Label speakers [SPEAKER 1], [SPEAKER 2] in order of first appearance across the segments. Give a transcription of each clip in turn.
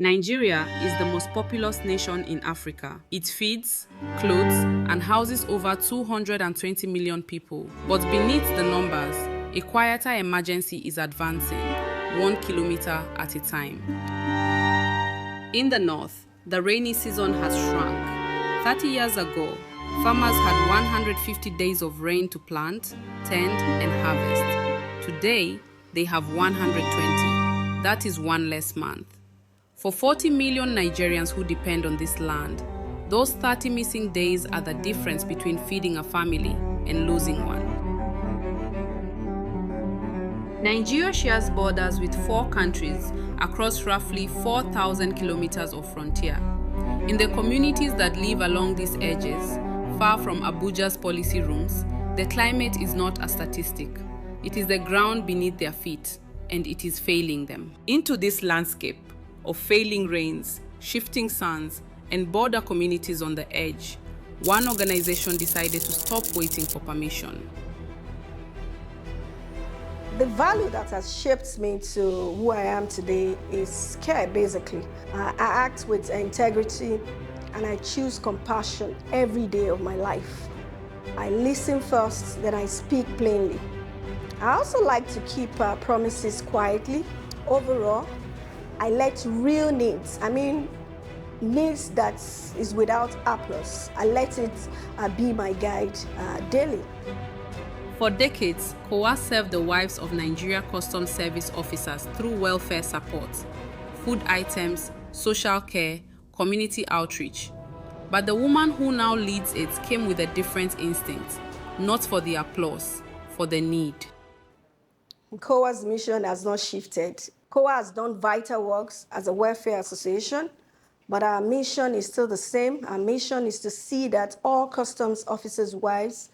[SPEAKER 1] Nigeria is the most populous nation in Africa. It feeds, clothes, and houses over 220 million people. But beneath the numbers, a quieter emergency is advancing, 1 kilometer at a time. In the north, the rainy season has shrunk. 30 years ago, farmers had 150 days of rain to plant, tend, and harvest. Today, they have 120. That is one less month. For 40 million Nigerians who depend on this land, those 30 missing days are the difference between feeding a family and losing one. Nigeria shares borders with 4 countries across roughly 4,000 kilometers of frontier. In the communities that live along these edges, far from Abuja's policy rooms, the climate is not a statistic. It is the ground beneath their feet, and it is failing them. Into this landscape of failing rains, shifting suns, and border communities on the edge, one organization decided to stop waiting for permission.
[SPEAKER 2] The value that has shaped me to who I am today is care, basically. I act with integrity and I choose compassion every day of my life. I listen first, then I speak plainly. I also like to keep promises quietly. Overall, I let real needs, needs that is without applause, I let it be my guide daily.
[SPEAKER 1] For decades, COWA served the wives of Nigeria Customs Service officers through welfare support, food items, social care, community outreach. But the woman who now leads it came with a different instinct, not for the applause, for the need.
[SPEAKER 2] COWA's mission has not shifted. COWA has done vital works as a welfare association, but our mission is still the same. Our mission is to see that all customs officers' wives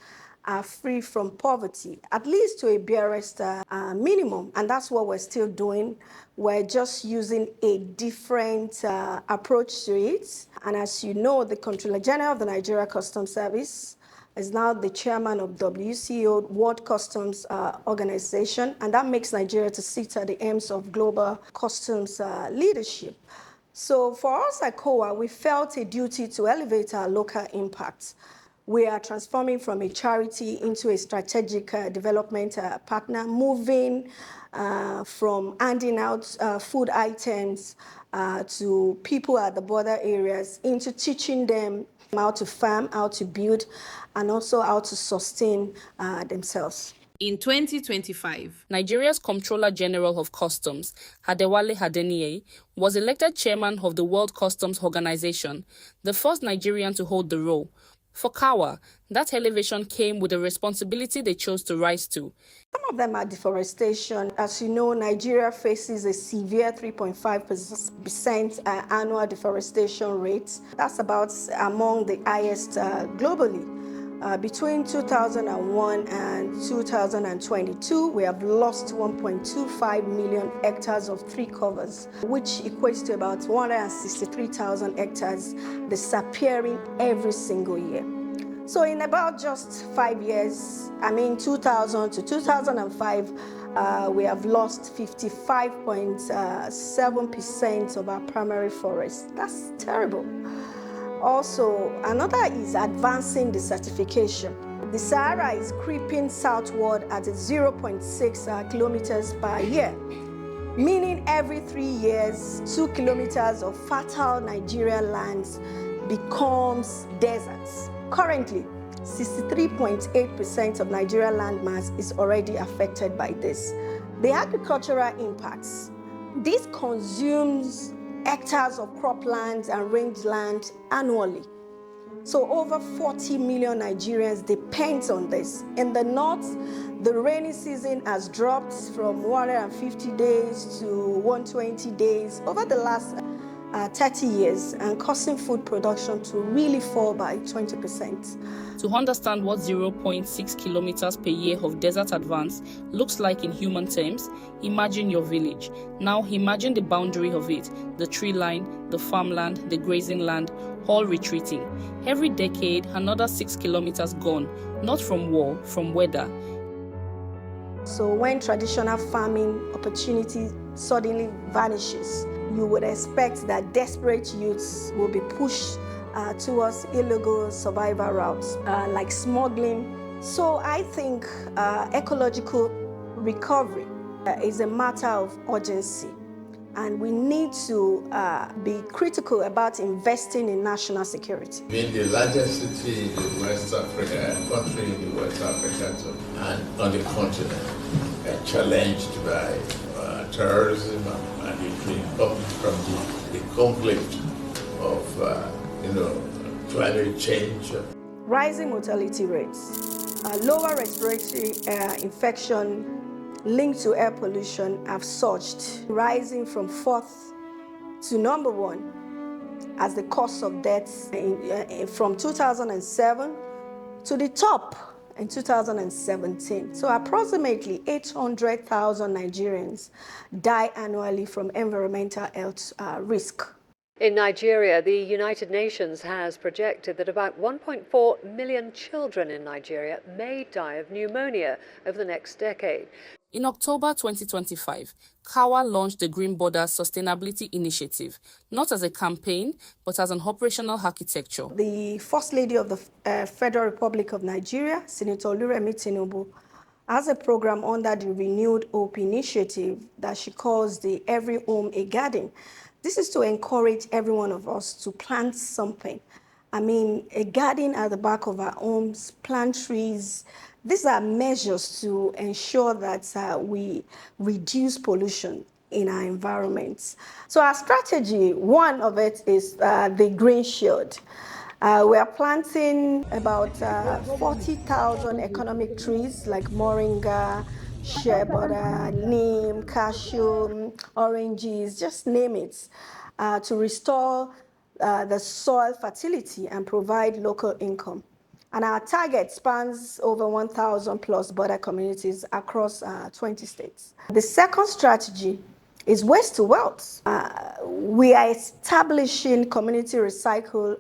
[SPEAKER 2] are free from poverty, at least to a barest minimum, and that's what we're still doing. We're just using a different approach to it. And as you know, the Controller General of the Nigeria Customs Service is now the chairman of WCO, World Customs Organization, and that makes Nigeria to sit at the aims of global customs leadership. So for us at COWA, we felt a duty to elevate our local impact. We are transforming from a charity into a strategic development partner, moving from handing out food items to people at the border areas into teaching them how to farm, how to build, and also how to sustain themselves.
[SPEAKER 1] In 2025, Nigeria's Comptroller General of Customs, Adewale Adeniyi, was elected chairman of the World Customs Organization, the first Nigerian to hold the role. For COWA, that elevation came with a responsibility they chose to rise to.
[SPEAKER 2] Some of them are deforestation. As you know, Nigeria faces a severe 3.5% annual deforestation rate. That's about among the highest globally. Between 2001 and 2022, we have lost 1.25 million hectares of tree covers, which equates to about 163,000 hectares disappearing every single year. So in about just 5 years, 2000 to 2005, we have lost 55.7% of our primary forests. That's terrible. Also, another is advancing desertification. The Sahara is creeping southward at 0.6 kilometers per year, meaning every 3 years, 2 kilometers of fertile Nigerian lands becomes deserts. Currently, 63.8% of Nigerian landmass is already affected by this. The agricultural impacts. This consumes hectares of croplands and rangeland annually. So over 40 million Nigerians depend on this. In the north, the rainy season has dropped from 150 days to 120 days over the last 30 years, and causing food production to really fall by 20%.
[SPEAKER 1] To understand what 0.6 kilometers per year of desert advance looks like in human terms, imagine your village. Now imagine the boundary of it, the tree line, the farmland, the grazing land, all retreating. Every decade, another 6 kilometers gone, not from war, from weather.
[SPEAKER 2] So when traditional farming opportunity suddenly vanishes, you would expect that desperate youths will be pushed towards illegal survival routes like smuggling. So I think ecological recovery is a matter of urgency, and we need to be critical about investing in national security.
[SPEAKER 3] Being the largest city in West Africa, country in West Africa too, and on the continent, challenged by terrorism and from the conflict of climate change.
[SPEAKER 2] Rising mortality rates, lower respiratory infection linked to air pollution have surged, rising from 4th to number 1 as the cause of deaths from 2007 to the top in 2017. So approximately 800,000 Nigerians die annually from environmental health risk.
[SPEAKER 4] In Nigeria, the United Nations has projected that about 1.4 million children in Nigeria may die of pneumonia over the next decade.
[SPEAKER 1] In October 2025, COWA launched the Green Borders Sustainability Initiative, not as a campaign, but as an operational architecture.
[SPEAKER 2] The First Lady of the Federal Republic of Nigeria, Senator Oluremi Tinubu, has a program under the Renewed Hope Initiative that she calls the Every Home a Garden. This is to encourage every one of us to plant something. I mean, a garden at the back of our homes, plant trees. These are measures to ensure that we reduce pollution in our environments. So our strategy, one of it is the Green Shield. We are planting about 40,000 economic trees like Moringa, Shea, Neem, Cashew, oranges, just name it, to restore the soil fertility and provide local income. And our target spans over 1,000 plus border communities across 20 states. The second strategy is waste to wealth. We are establishing community recycle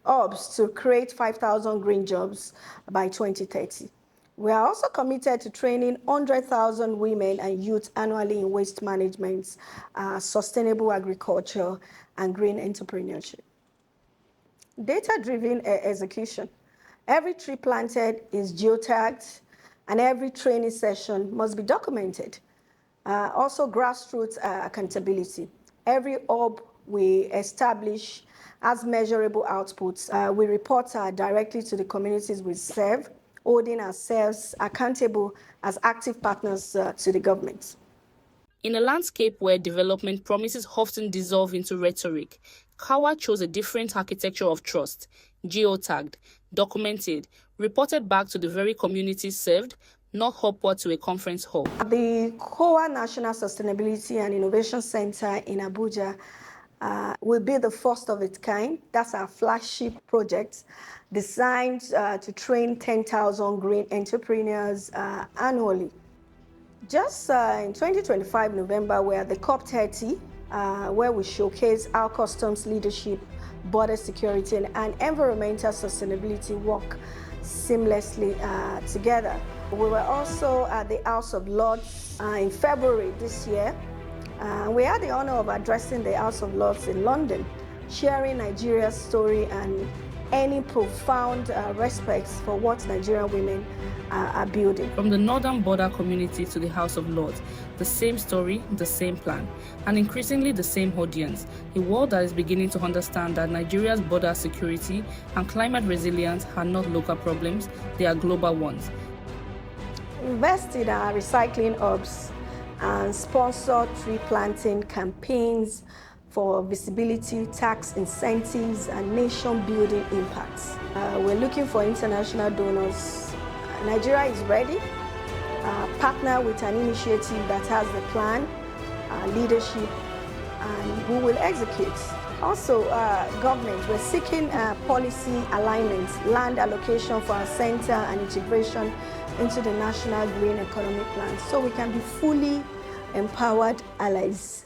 [SPEAKER 2] hubs to create 5,000 green jobs by 2030. We are also committed to training 100,000 women and youth annually in waste management, sustainable agriculture, and green entrepreneurship. Data-driven execution. Every tree planted is geotagged, and every training session must be documented. Also, grassroots accountability. Every hub we establish has measurable outputs. We report directly to the communities we serve, holding ourselves accountable as active partners to the government.
[SPEAKER 1] In a landscape where development promises often dissolve into rhetoric, COWA chose a different architecture of trust, geotagged, documented, reported back to the very communities served, not upward to a conference hall.
[SPEAKER 2] The COWA National Sustainability and Innovation Center in Abuja will be the first of its kind. That's our flagship project, designed to train 10,000 green entrepreneurs annually. Just in 2025 November, we're at the COP30, where we showcase how customs leadership, border security, and environmental sustainability work seamlessly together. We were also at the House of Lords in February this year. We had the honor of addressing the House of Lords in London, sharing Nigeria's story and any profound respect for what Nigerian women are building.
[SPEAKER 1] From the northern border community to the House of Lords, the same story, the same plan, and increasingly the same audience, a world that is beginning to understand that Nigeria's border security and climate resilience are not local problems, they are global ones.
[SPEAKER 2] Invest in our recycling hubs and sponsor tree planting campaigns for visibility, tax incentives, and nation-building impacts. We're looking for international donors. Nigeria is ready. Partner with an initiative that has the plan, leadership, and we will execute. Also, government, we're seeking policy alignment, land allocation for our center, and integration into the National Green Economic Plan so we can be fully empowered allies.